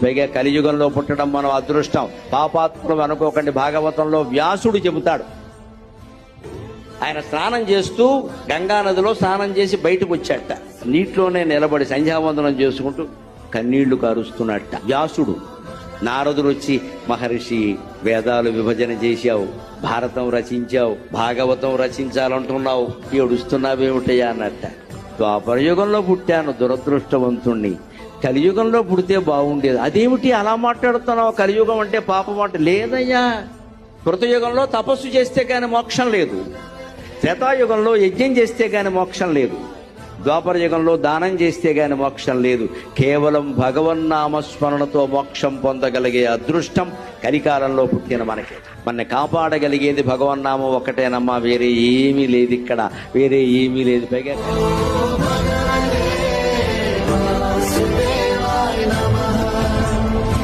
పైగా కలియుగంలో పుట్టడం మనం అదృష్టం. పాపాత్ములు అనుకోకండి. భాగవతంలో వ్యాసుడు చెబుతాడు, ఆయన స్నానం చేస్తూ గంగా నదిలో స్నానం చేసి బయటకు వచ్చాట. నీటిలోనే నిలబడి సంధ్యావందనం చేసుకుంటూ కన్నీళ్లు కారుస్తున్నట్ట వ్యాసుడు. నారదుడు వచ్చి, మహర్షి వేదాలు విభజన చేశావు, భారతం రచించావు, భాగవతం రచించాలంటున్నావు, ఏడుస్తున్నావేమిటయ్యా అన్నట్ట. ద్వాపరయుగంలో పుట్టాను, దురదృష్టవంతుణ్ణి, కలియుగంలో పుడితే బాగుండేది. అదేమిటి అలా మాట్లాడుతున్నావు, కలియుగం అంటే పాపం అంటే? లేదయ్యా, కృతయుగంలో తపస్సు చేస్తే కానీ మోక్షం లేదు, త్రేతాయుగంలో యజ్ఞం చేస్తే కానీ మోక్షం లేదు, ద్వాపర యుగంలో దానం చేస్తే గాని మోక్షం లేదు. కేవలం భగవన్నామస్మరణతో మోక్షం పొందగలిగే అదృష్టం కలికాలంలో పుట్టిన మనకి. మనని కాపాడగలిగేది భగవన్నామం ఒకటేనమ్మా, వేరే ఏమీ లేదు ఇక్కడ, వేరే ఏమీ లేదు. పైగా